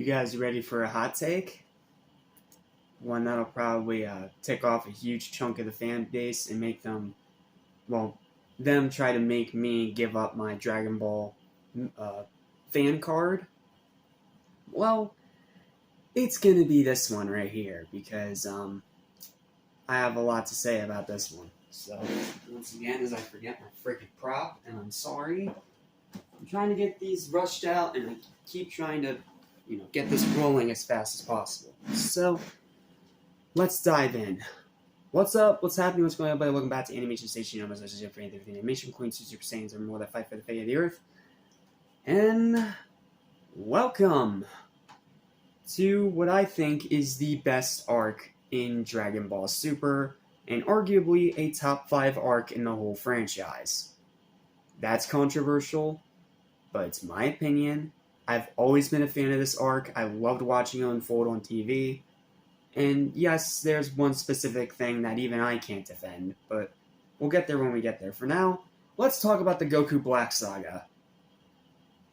guys ready for a hot take? One that'll probably tick off a huge chunk of the fan base and make them, them try to make me give up my Dragon Ball fan card. Well, it's going to be this one right here because I have a lot to say about this one. So, once again, as I forget my freaking prop, and I'm sorry, I'm trying to get these rushed out, and I keep trying to, get this rolling as fast as possible. So, let's dive in. What's up? What's happening? What's going on, everybody? Welcome back to Animation Station. I'm Association for Everything Animation, Queen Super Saiyans, and more that fight for the fate of the Earth. And welcome to what I think is the best arc in Dragon Ball Super, and arguably a top 5 arc in the whole franchise. That's controversial, but it's my opinion. I've always been a fan of this arc. I loved watching it unfold on TV. And yes, there's one specific thing that even I can't defend, but we'll get there when we get there. For now, let's talk about the Goku Black Saga.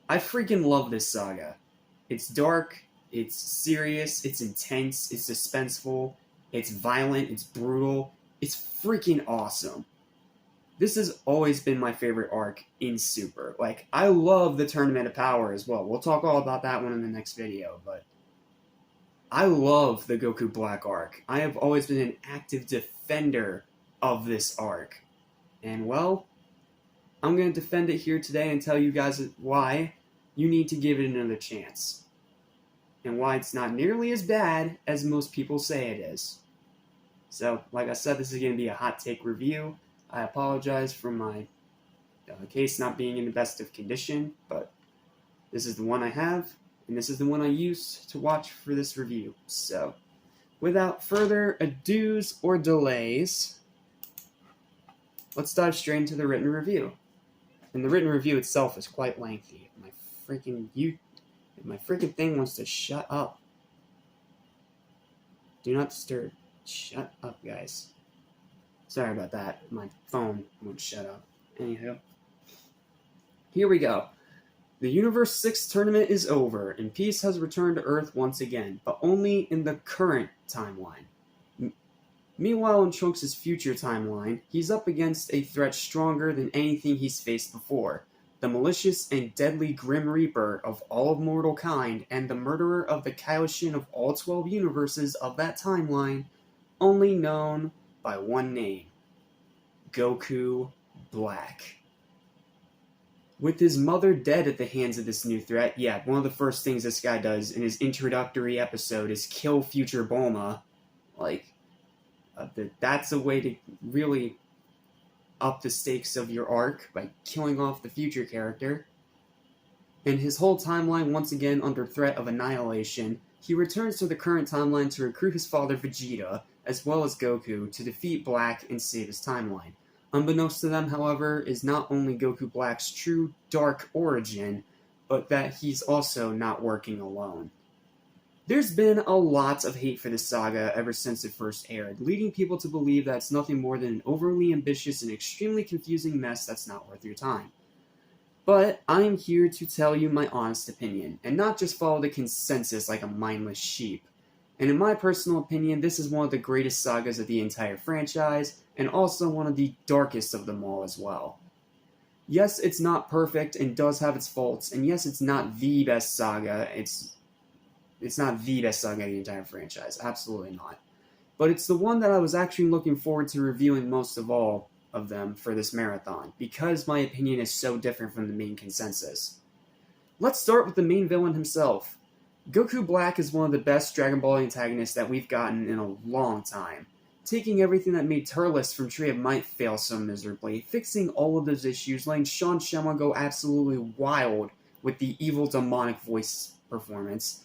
I freaking love this saga. It's dark, it's serious, it's intense, it's suspenseful, it's violent, it's brutal, it's freaking awesome. This has always been my favorite arc in Super. I love the Tournament of Power as well. We'll talk all about that one in the next video, but I love the Goku Black arc. I have always been an active defender of this arc. And well, I'm going to defend it here today and tell you guys why you need to give it another chance. And why it's not nearly as bad as most people say it is. So, like I said, this is going to be a hot take review. I apologize for my case not being in the best of condition, but this is the one I have, and this is the one I use to watch for this review. So, without further ados or delays, let's dive straight into the written review. And the written review itself is quite lengthy. My freaking thing wants to shut up. Do not disturb. Shut up, guys. Sorry about that. My phone won't shut up. Anyhow. Here we go. The Universe 6 tournament is over, and peace has returned to Earth once again, but only in the current timeline. Meanwhile, in Trunks' future timeline, he's up against a threat stronger than anything he's faced before. The malicious and deadly Grim Reaper of all of mortal kind, and the murderer of the Kaioshin of all 12 universes of that timeline, only known by one name: Goku Black. With his mother dead at the hands of this new threat, one of the first things this guy does in his introductory episode is kill future Bulma. That's a way to really up the stakes of your arc by killing off the future character. And his whole timeline once again under threat of annihilation, he returns to the current timeline to recruit his father Vegeta, as well as Goku, to defeat Black and save his timeline. Unbeknownst to them, however, is not only Goku Black's true dark origin, but that he's also not working alone. There's been a lot of hate for this saga ever since it first aired, leading people to believe that it's nothing more than an overly ambitious and extremely confusing mess that's not worth your time. But I am here to tell you my honest opinion, and not just follow the consensus like a mindless sheep. And in my personal opinion, this is one of the greatest sagas of the entire franchise, and also one of the darkest of them all as well. Yes, it's not perfect and does have its faults, and yes, it's not the best saga. It's not the best saga of the entire franchise, absolutely not. But it's the one that I was actually looking forward to reviewing most of all of them for this marathon, because my opinion is so different from the main consensus. Let's start with the main villain himself. Goku Black is one of the best Dragon Ball antagonists that we've gotten in a long time. Taking everything that made Turles from Tree of Might fail so miserably, fixing all of those issues, letting Sean Shenmue go absolutely wild with the evil demonic voice performance,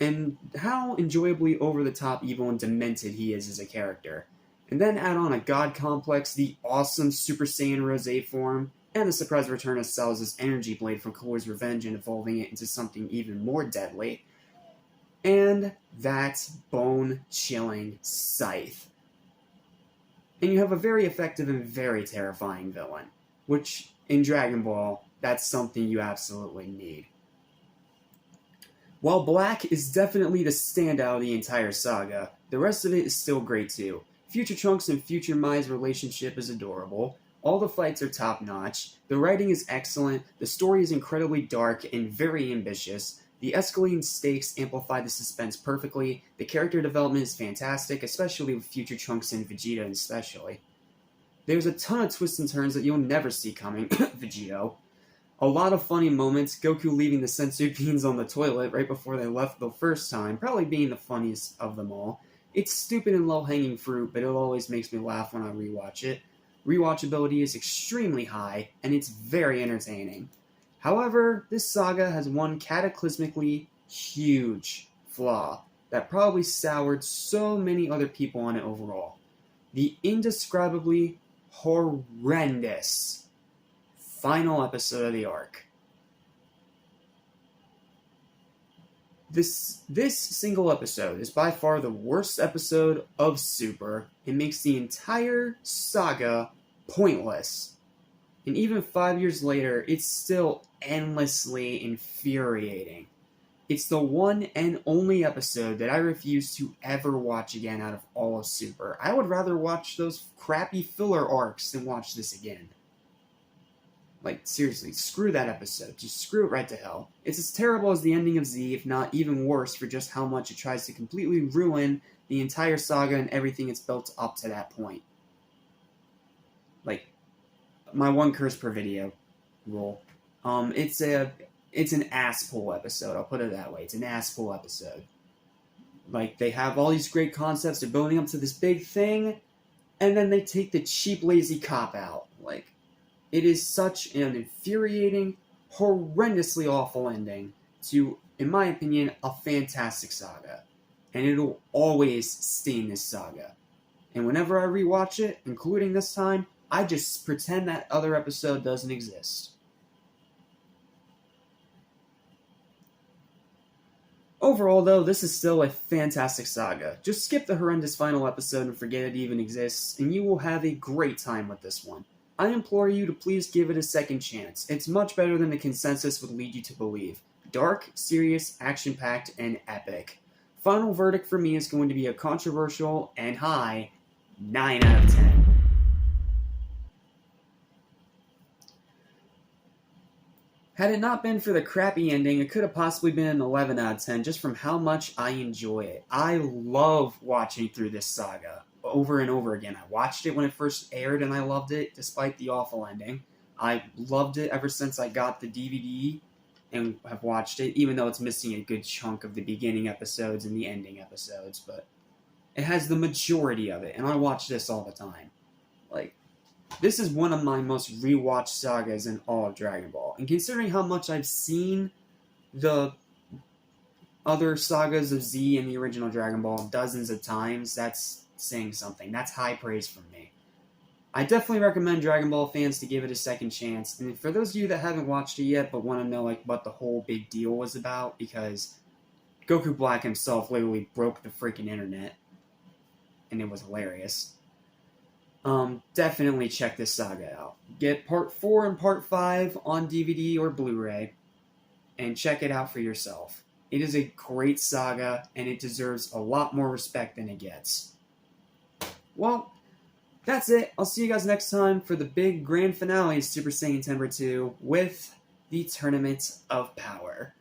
and how enjoyably over-the-top evil and demented he is as a character. And then add on a god complex, the awesome Super Saiyan Rose form, and the surprise return of Cell's energy blade from Cooler's Revenge and evolving it into something even more deadly. And that bone-chilling scythe. And you have a very effective and very terrifying villain, which, in Dragon Ball, that's something you absolutely need. While Black is definitely the standout of the entire saga, the rest of it is still great too. Future Trunks and Future Mai's relationship is adorable. All the fights are top notch. The writing is excellent. The story is incredibly dark and very ambitious. The escalating stakes amplify the suspense perfectly. The character development is fantastic, especially with Future Trunks and Vegeta especially. There's a ton of twists and turns that you'll never see coming, Vegito. A lot of funny moments, Goku leaving the senzu beans on the toilet right before they left the first time, probably being the funniest of them all. It's stupid and low-hanging fruit, but it always makes me laugh when I rewatch it. Rewatchability is extremely high, and it's very entertaining. However, this saga has one cataclysmically huge flaw that probably soured so many other people on it overall. The indescribably horrendous final episode of the arc. This single episode is by far the worst episode of Super. It makes the entire saga pointless. And even 5 years later, it's still endlessly infuriating. It's the one and only episode that I refuse to ever watch again out of all of Super. I would rather watch those crappy filler arcs than watch this again. Like, seriously, screw that episode. Just screw it right to hell. It's as terrible as the ending of Z, if not even worse, for just how much it tries to completely ruin the entire saga and everything it's built up to that point. Like, my one curse per video rule. It's an ass-pull episode, I'll put it that way. It's an ass-pull episode. Like, they have all these great concepts, they're building up to this big thing, and then they take the cheap, lazy cop-out. Like, it is such an infuriating, horrendously awful ending to, in my opinion, a fantastic saga. And it'll always stay in this saga. And whenever I rewatch it, including this time, I just pretend that other episode doesn't exist. Overall, though, this is still a fantastic saga. Just skip the horrendous final episode and forget it even exists, and you will have a great time with this one. I implore you to please give it a second chance. It's much better than the consensus would lead you to believe. Dark, serious, action-packed, and epic. Final verdict for me is going to be a controversial and high 9 out of 10. Had it not been for the crappy ending, it could have possibly been an 11 out of 10 just from how much I enjoy it. I love watching through this saga over and over again. I watched it when it first aired and I loved it despite the awful ending. I loved it ever since I got the DVD and have watched it, even though it's missing a good chunk of the beginning episodes and the ending episodes, but it has the majority of it, and I watch this all the time. Like, this is one of my most rewatched sagas in all of Dragon Ball. And considering how much I've seen the other sagas of Z and the original Dragon Ball dozens of times, that's saying something. That's high praise from me. I definitely recommend Dragon Ball fans to give it a second chance. And for those of you that haven't watched it yet but want to know like what the whole big deal was about, because Goku Black himself literally broke the freaking internet. And it was hilarious. Definitely check this saga out. Get Part 4 and Part 5 on DVD or Blu-ray, and check it out for yourself. It is a great saga, and it deserves a lot more respect than it gets. Well, that's it. I'll see you guys next time for the big grand finale of Super Saiyan-Tember 2 with the Tournament of Power.